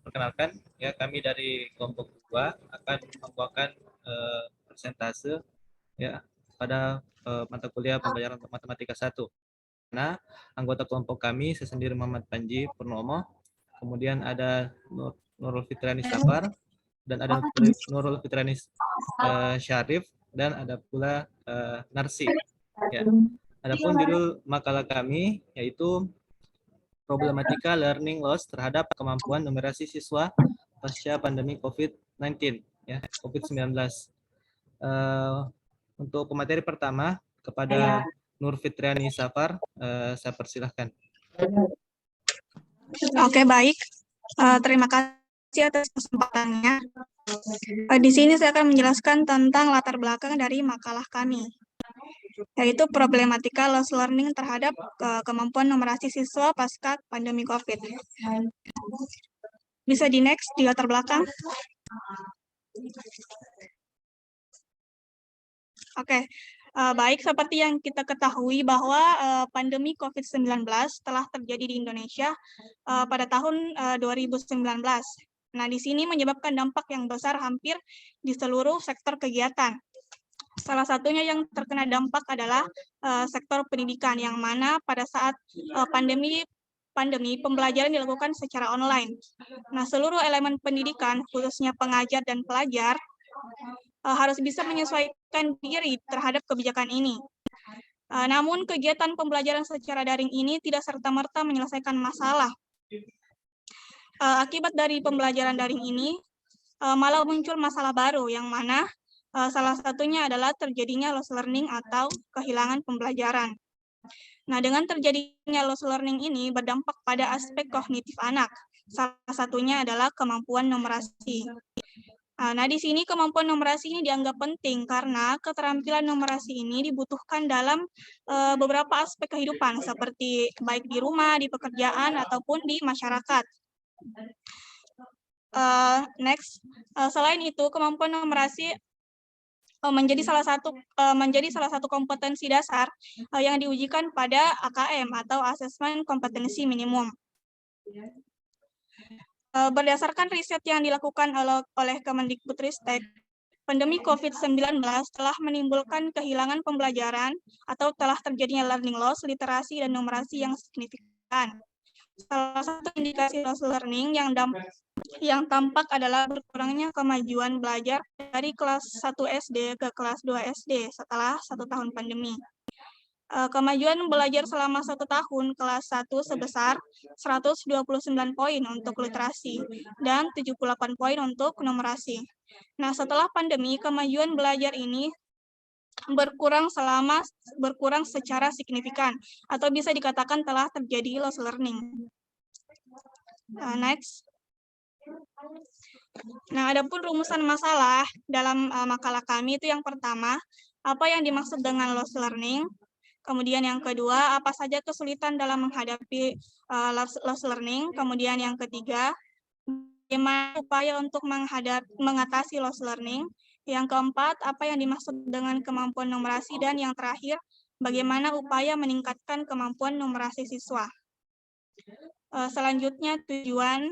perkenalkan ya, kami dari kelompok 2 akan membawakan persentase ya pada mata kuliah pembelajaran matematika 1. Nah, anggota kelompok kami, saya sendiri Muhammad Panji Purnomo, kemudian ada Nurul Fitriani Safar, dan ada Nurul Fitriani Syarif, dan ada pula Narsi. Ya. Adapun judul makalah kami yaitu problematika learning loss terhadap kemampuan numerasi siswa pasca pandemi COVID-19 ya, COVID-19. Untuk pemateri pertama kepada Nur Fitriani Safar, saya persilahkan. Oke, baik. Terima kasih atas kesempatannya. Di sini saya akan menjelaskan tentang latar belakang dari makalah kami, yaitu problematika loss learning terhadap kemampuan numerasi siswa pasca pandemi COVID. Bisa di next, di latar belakang. Oke, baik, seperti yang kita ketahui bahwa pandemi COVID-19 telah terjadi di Indonesia pada tahun 2019. Nah, di sini menyebabkan dampak yang besar hampir di seluruh sektor kegiatan. Salah satunya yang terkena dampak adalah sektor pendidikan, yang mana pada saat pandemi pembelajaran dilakukan secara online. Nah, seluruh elemen pendidikan, khususnya pengajar dan pelajar, harus bisa menyesuaikan diri terhadap kebijakan ini. Namun, kegiatan pembelajaran secara daring ini tidak serta-merta menyelesaikan masalah. Akibat dari pembelajaran daring ini, malah muncul masalah baru, yang mana salah satunya adalah terjadinya loss learning atau kehilangan pembelajaran. Nah, dengan terjadinya loss learning ini berdampak pada aspek kognitif anak. Salah satunya adalah kemampuan numerasi. Nah, di sini kemampuan numerasi ini dianggap penting karena keterampilan numerasi ini dibutuhkan dalam beberapa aspek kehidupan, seperti baik di rumah, di pekerjaan, ataupun di masyarakat. Next, selain itu, kemampuan numerasi menjadi salah satu kompetensi dasar yang diujikan pada AKM atau Asesmen Kompetensi Minimum. Berdasarkan riset yang dilakukan oleh Kemendikbudristek, pandemi COVID-19 telah menimbulkan kehilangan pembelajaran atau telah terjadinya learning loss, literasi, dan numerasi yang signifikan. Salah satu indikasi loss learning yang tampak adalah berkurangnya kemajuan belajar dari kelas 1 SD ke kelas 2 SD setelah 1 tahun pandemi. Kemajuan belajar selama 1 tahun kelas 1 sebesar 129 poin untuk literasi dan 78 poin untuk numerasi. Nah, setelah pandemi, kemajuan belajar ini berkurang secara signifikan atau bisa dikatakan telah terjadi loss learning. Next. Nah, adapun rumusan masalah dalam makalah kami itu yang pertama, apa yang dimaksud dengan loss learning? Kemudian yang kedua, apa saja kesulitan dalam menghadapi loss learning? Kemudian yang ketiga, bagaimana upaya untuk mengatasi loss learning? Yang keempat, apa yang dimaksud dengan kemampuan numerasi? Dan yang terakhir, bagaimana upaya meningkatkan kemampuan numerasi siswa? Selanjutnya, tujuan.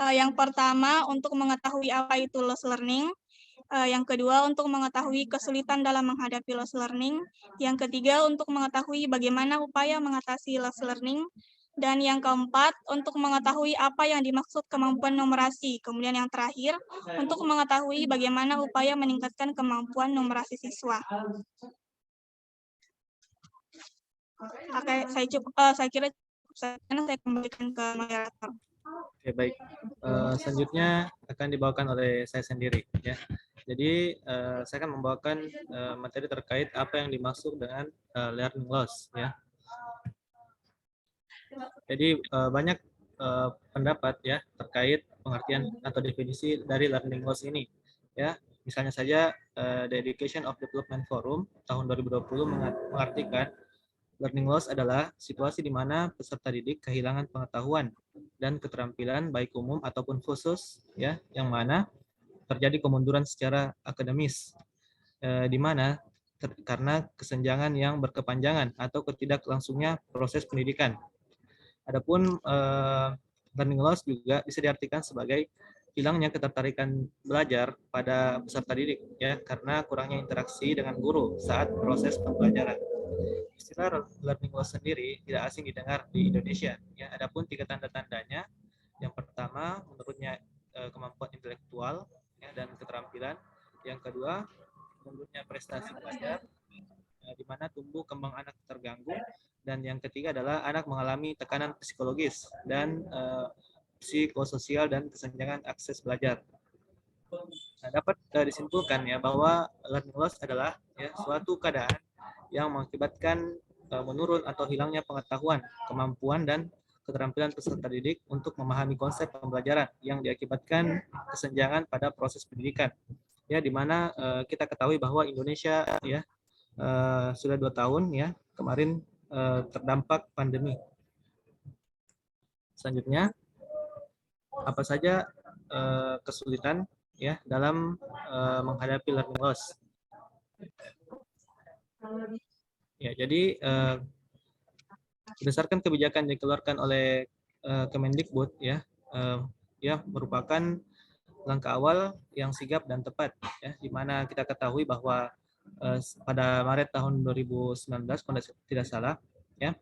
Yang pertama, untuk mengetahui apa itu loss learning. Yang kedua, untuk mengetahui kesulitan dalam menghadapi loss learning. Yang ketiga, untuk mengetahui bagaimana upaya mengatasi loss learning. Dan yang keempat, untuk mengetahui apa yang dimaksud kemampuan numerasi. Kemudian yang terakhir, untuk mengetahui bagaimana upaya meningkatkan kemampuan numerasi siswa. Oke, saya kira saya kembalikan ke moderator. Oke, baik. Selanjutnya akan dibawakan oleh saya sendiri ya. Jadi saya akan membawakan materi terkait apa yang dimaksud dengan learning loss ya. Jadi banyak pendapat ya terkait pengertian atau definisi dari learning loss ini ya. Misalnya saja The Education of Development Forum tahun 2020 mengartikan learning loss adalah situasi di mana peserta didik kehilangan pengetahuan dan keterampilan baik umum ataupun khusus ya, yang mana terjadi kemunduran secara akademis di mana karena kesenjangan yang berkepanjangan atau ketidaklangsungnya proses pendidikan. Adapun learning loss juga bisa diartikan sebagai hilangnya ketertarikan belajar pada peserta didik ya karena kurangnya interaksi dengan guru saat proses pembelajaran. Istilah learning loss sendiri tidak asing didengar di Indonesia ya. Adapun 3 tanda-tandanya, yang pertama menurutnya kemampuan intelektual ya, dan keterampilan. Yang kedua menurutnya prestasi belajar di mana tumbuh kembang anak terganggu, dan yang ketiga adalah anak mengalami tekanan psikologis dan psikososial dan kesenjangan akses belajar. Nah, dapat disimpulkan ya bahwa learning loss adalah ya suatu keadaan yang mengakibatkan menurun atau hilangnya pengetahuan, kemampuan dan keterampilan peserta didik untuk memahami konsep pembelajaran yang diakibatkan kesenjangan pada proses pendidikan. Ya, di mana kita ketahui bahwa Indonesia ya sudah 2 tahun ya kemarin terdampak pandemi. Selanjutnya, apa saja kesulitan ya dalam menghadapi learning loss. Ya, jadi berdasarkan kebijakan yang dikeluarkan oleh Kemendikbud ya merupakan langkah awal yang sigap dan tepat ya, di mana kita ketahui bahwa pada Maret tahun 2019 kalau tidak salah ya,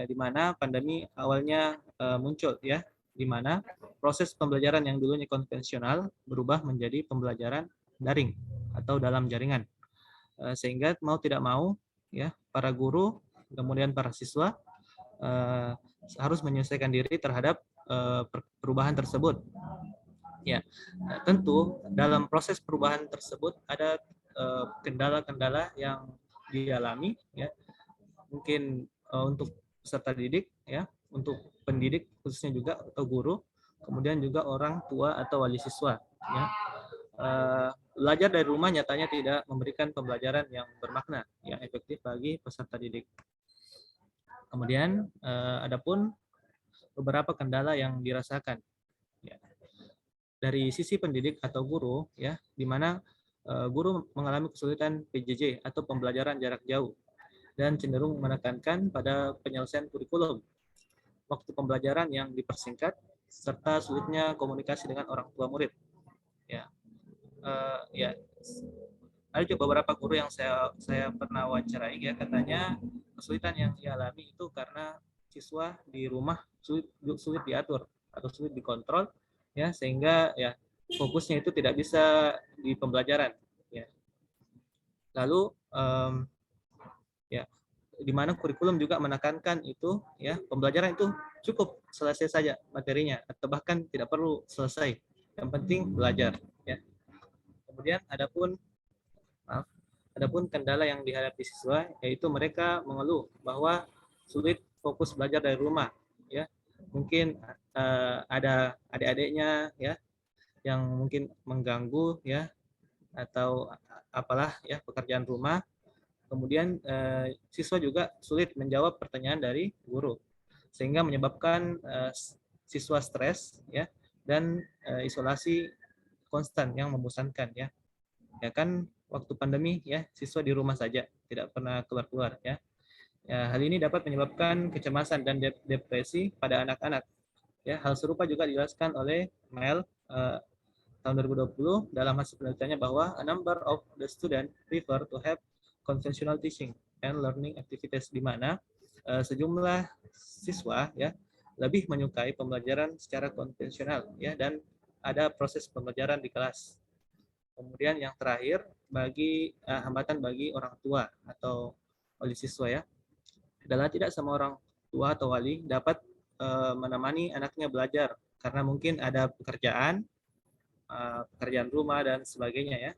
di mana pandemi awalnya muncul ya, di mana proses pembelajaran yang dulunya konvensional berubah menjadi pembelajaran daring atau dalam jaringan, sehingga mau tidak mau ya para guru kemudian para siswa harus menyesuaikan diri terhadap perubahan tersebut. Ya, tentu dalam proses perubahan tersebut ada kendala-kendala yang dialami ya, mungkin untuk peserta didik ya, untuk pendidik khususnya juga atau guru, kemudian juga orang tua atau wali siswa ya. Belajar dari rumah nyatanya tidak memberikan pembelajaran yang bermakna yang efektif bagi peserta didik. Kemudian adapun beberapa kendala yang dirasakan ya, dari sisi pendidik atau guru ya, di mana guru mengalami kesulitan PJJ atau pembelajaran jarak jauh dan cenderung menekankan pada penyelesaian kurikulum, waktu pembelajaran yang dipersingkat, serta sulitnya komunikasi dengan orang tua murid. Ya, ya ada juga beberapa guru yang saya pernah wawancarai ya, katanya kesulitan yang dialami itu karena siswa di rumah sulit diatur atau sulit dikontrol ya, sehingga ya fokusnya itu tidak bisa di pembelajaran ya. Lalu ya di mana kurikulum juga menekankan itu ya, pembelajaran itu cukup selesai saja materinya atau bahkan tidak perlu selesai, yang penting belajar ya. Kemudian adapun kendala yang dihadapi siswa, yaitu mereka mengeluh bahwa sulit fokus belajar dari rumah ya, mungkin ada adik-adiknya ya yang mungkin mengganggu ya, atau apalah ya pekerjaan rumah. Kemudian siswa juga sulit menjawab pertanyaan dari guru, sehingga menyebabkan siswa stres ya, dan isolasi konstan yang membosankan ya. Ya kan waktu pandemi ya siswa di rumah saja, tidak pernah keluar-keluar ya. Ya, hal ini dapat menyebabkan kecemasan dan depresi pada anak-anak. Ya, hal serupa juga dijelaskan oleh Mel tahun 2020 dalam hasil penelitiannya bahwa a number of the student prefer to have conventional teaching and learning activities, di mana sejumlah siswa ya lebih menyukai pembelajaran secara konvensional ya, dan ada proses pembelajaran di kelas. Kemudian yang terakhir, bagi hambatan bagi orang tua atau wali siswa ya, adalah tidak semua orang tua atau wali dapat menemani anaknya belajar karena mungkin ada pekerjaan rumah dan sebagainya ya.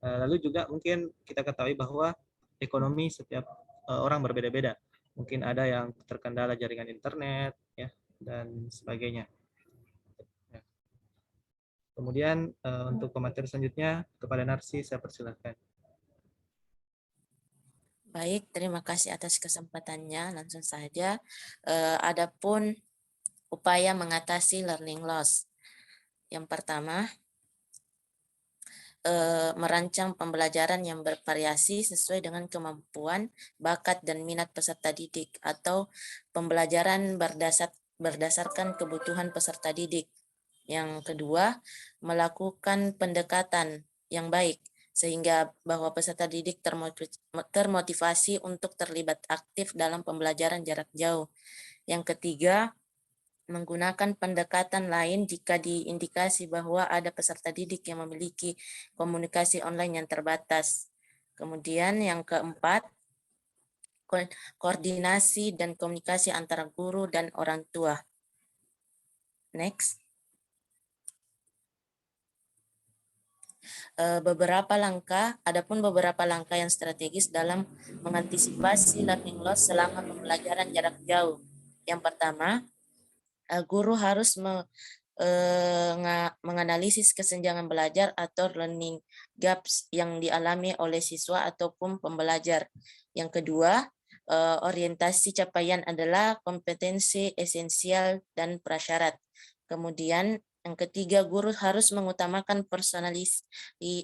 Lalu juga mungkin kita ketahui bahwa ekonomi setiap orang berbeda-beda. Mungkin ada yang terkendala jaringan internet ya dan sebagainya. Kemudian untuk pemateri selanjutnya kepada Narsi saya persilahkan. Baik, terima kasih atas kesempatannya. Langsung saja, adapun upaya mengatasi learning loss. Yang pertama, merancang pembelajaran yang bervariasi sesuai dengan kemampuan, bakat, dan minat peserta didik, atau pembelajaran berdasarkan kebutuhan peserta didik. Yang kedua, melakukan pendekatan yang baik sehingga bahwa peserta didik termotivasi untuk terlibat aktif dalam pembelajaran jarak jauh. Yang ketiga, menggunakan pendekatan lain jika diindikasi bahwa ada peserta didik yang memiliki komunikasi online yang terbatas. Kemudian yang keempat, koordinasi dan komunikasi antara guru dan orang tua. Next. Adapun beberapa langkah yang strategis dalam mengantisipasi learning loss selama pembelajaran jarak jauh. Yang pertama, guru harus menganalisis kesenjangan belajar atau learning gaps yang dialami oleh siswa ataupun pembelajar. Yang kedua, orientasi capaian adalah kompetensi esensial dan prasyarat. Kemudian yang ketiga, guru harus mengutamakan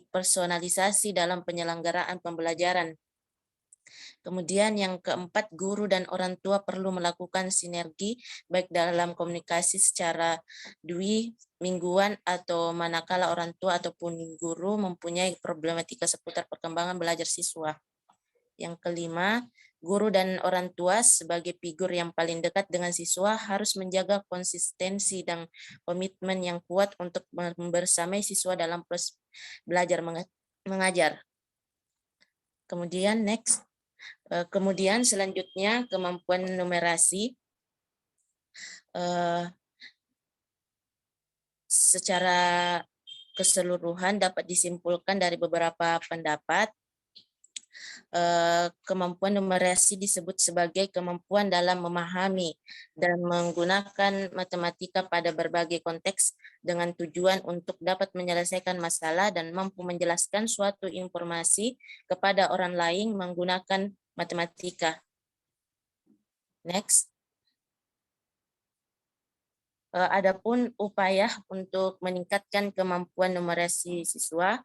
personalisasi dalam penyelenggaraan pembelajaran. Kemudian yang keempat, guru dan orang tua perlu melakukan sinergi baik dalam komunikasi secara mingguan atau manakala orang tua ataupun guru mempunyai problematika seputar perkembangan belajar siswa. Yang kelima, guru dan orang tua sebagai figur yang paling dekat dengan siswa harus menjaga konsistensi dan komitmen yang kuat untuk membersamai siswa dalam proses belajar mengajar. Kemudian next. Kemudian selanjutnya kemampuan numerasi. Secara keseluruhan dapat disimpulkan dari beberapa pendapat. Kemampuan numerasi disebut sebagai kemampuan dalam memahami dan menggunakan matematika pada berbagai konteks dengan tujuan untuk dapat menyelesaikan masalah dan mampu menjelaskan suatu informasi kepada orang lain menggunakan matematika. Next. Adapun upaya untuk meningkatkan kemampuan numerasi siswa,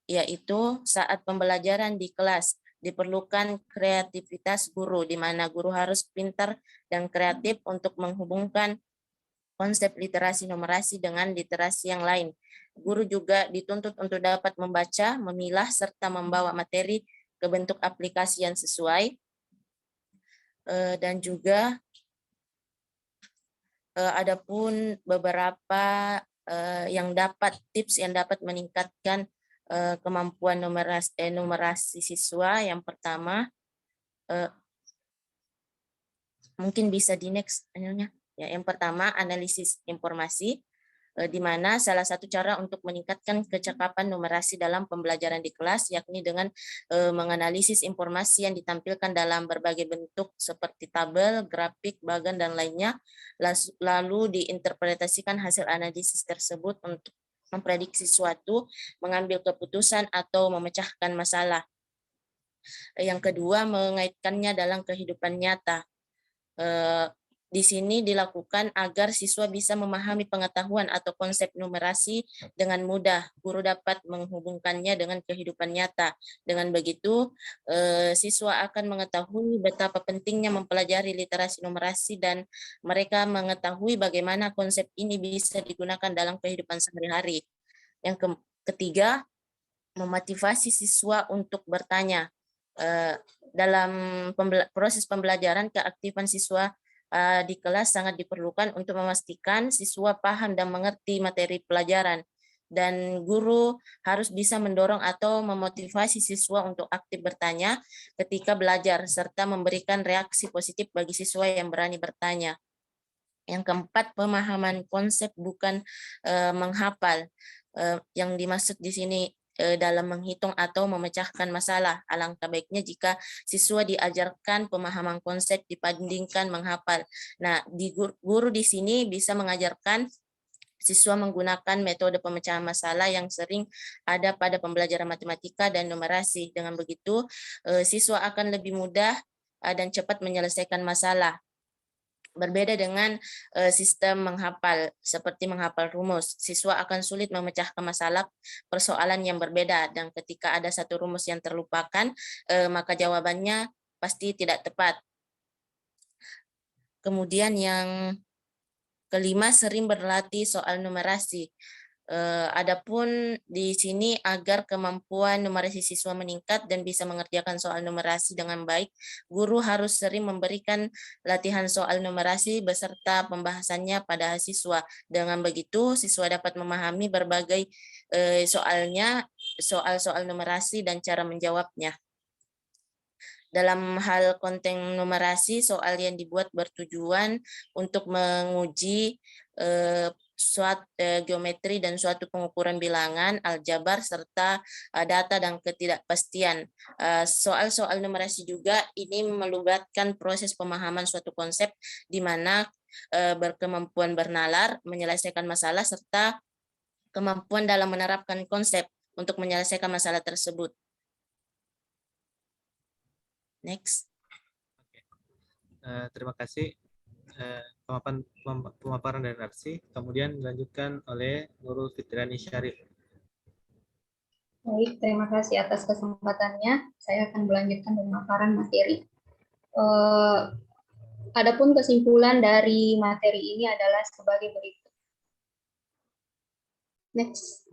yaitu saat pembelajaran di kelas diperlukan kreativitas guru, di mana guru harus pintar dan kreatif untuk menghubungkan konsep literasi numerasi dengan literasi yang lain. Guru juga dituntut untuk dapat membaca, memilah, serta membawa materi ke bentuk aplikasi yang sesuai. Dan juga adapun beberapa tips yang dapat meningkatkan kemampuan numerasi siswa. Yang pertama, mungkin bisa di next. Ya, yang pertama, analisis informasi, di mana salah satu cara untuk meningkatkan kecakapan numerasi dalam pembelajaran di kelas yakni dengan menganalisis informasi yang ditampilkan dalam berbagai bentuk seperti tabel, grafik, bagan, dan lainnya, lalu diinterpretasikan hasil analisis tersebut untuk memprediksi suatu, mengambil keputusan, atau memecahkan masalah. Yang kedua, mengaitkannya dalam kehidupan nyata. Di sini dilakukan agar siswa bisa memahami pengetahuan atau konsep numerasi dengan mudah. Guru dapat menghubungkannya dengan kehidupan nyata. Dengan begitu, siswa akan mengetahui betapa pentingnya mempelajari literasi numerasi dan mereka mengetahui bagaimana konsep ini bisa digunakan dalam kehidupan sehari-hari. Yang ketiga, memotivasi siswa untuk bertanya. Dalam proses pembelajaran, keaktifan siswa di kelas sangat diperlukan untuk memastikan siswa paham dan mengerti materi pelajaran. Dan guru harus bisa mendorong atau memotivasi siswa untuk aktif bertanya ketika belajar, serta memberikan reaksi positif bagi siswa yang berani bertanya. Yang keempat, pemahaman konsep bukan menghafal. Yang dimaksud di sini dalam menghitung atau memecahkan masalah. Alangkah baiknya jika siswa diajarkan pemahaman konsep dibandingkan menghafal. Nah, guru di sini bisa mengajarkan siswa menggunakan metode pemecahan masalah yang sering ada pada pembelajaran matematika dan numerasi. Dengan begitu, siswa akan lebih mudah dan cepat menyelesaikan masalah. Berbeda dengan sistem menghafal, seperti menghafal rumus, siswa akan sulit memecahkan masalah persoalan yang berbeda, dan ketika ada satu rumus yang terlupakan, maka jawabannya pasti tidak tepat. Kemudian yang kelima, sering berlatih soal numerasi. Adapun di sini agar kemampuan numerasi siswa meningkat dan bisa mengerjakan soal numerasi dengan baik, guru harus sering memberikan latihan soal numerasi beserta pembahasannya pada siswa. Dengan begitu, siswa dapat memahami berbagai soal-soal numerasi dan cara menjawabnya. Dalam hal konten numerasi, soal yang dibuat bertujuan untuk menguji geometri dan suatu pengukuran bilangan, aljabar, serta data dan ketidakpastian. Soal-soal numerasi juga ini melibatkan proses pemahaman suatu konsep di mana berkemampuan bernalar, menyelesaikan masalah, serta kemampuan dalam menerapkan konsep untuk menyelesaikan masalah tersebut. Next. Terima kasih pemaparan dari Narsi. Kemudian dilanjutkan oleh Nurul Fitriani Syarif. Baik, terima kasih atas kesempatannya. Saya akan melanjutkan pemaparan materi. Adapun kesimpulan dari materi ini adalah sebagai berikut. Next.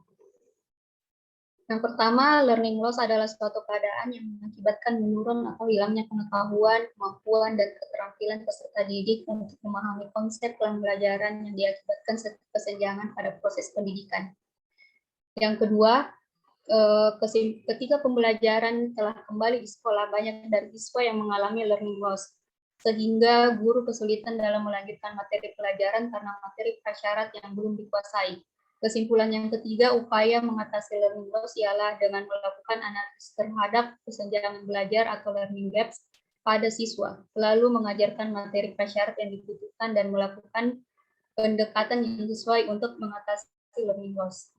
Yang pertama, learning loss adalah suatu keadaan yang mengakibatkan menurun atau hilangnya pengetahuan, kemampuan, dan keterampilan peserta didik untuk memahami konsep pembelajaran yang diakibatkan kesenjangan pada proses pendidikan. Yang kedua, ketika pembelajaran telah kembali di sekolah, banyak dari siswa yang mengalami learning loss, sehingga guru kesulitan dalam melanjutkan materi pelajaran karena materi prasyarat yang belum dikuasai. Kesimpulan yang ketiga, upaya mengatasi learning loss ialah dengan melakukan analisis terhadap kesenjangan belajar atau learning gaps pada siswa, lalu mengajarkan materi prasyarat yang dibutuhkan dan melakukan pendekatan yang sesuai untuk mengatasi learning loss.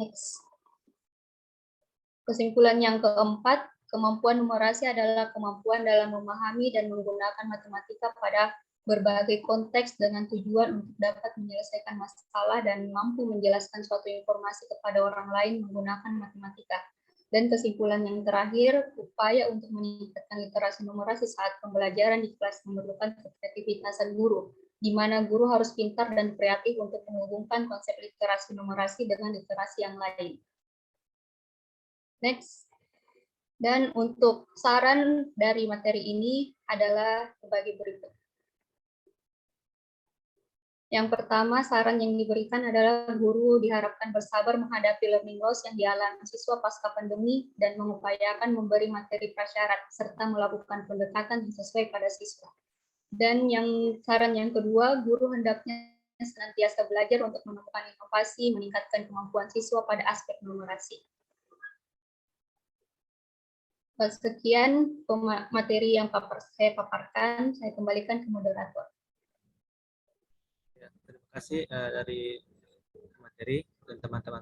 Next. Kesimpulan yang keempat, kemampuan numerasi adalah kemampuan dalam memahami dan menggunakan matematika pada berbagai konteks dengan tujuan untuk dapat menyelesaikan masalah dan mampu menjelaskan suatu informasi kepada orang lain menggunakan matematika. Dan kesimpulan yang terakhir, upaya untuk meningkatkan literasi numerasi saat pembelajaran di kelas memerlukan kreativitasan guru, di mana guru harus pintar dan kreatif untuk menghubungkan konsep literasi numerasi dengan literasi yang lain. Next. Dan untuk saran dari materi ini adalah sebagai berikut. Yang pertama, saran yang diberikan adalah guru diharapkan bersabar menghadapi learning loss yang dialami siswa pasca pandemi dan mengupayakan memberi materi prasyarat serta melakukan pendekatan yang sesuai pada siswa. Dan saran yang kedua, guru hendaknya senantiasa belajar untuk menemukan inovasi, meningkatkan kemampuan siswa pada aspek numerasi. Sekian materi yang saya paparkan, saya kembalikan ke moderator. Terima kasih dari materi dan teman-teman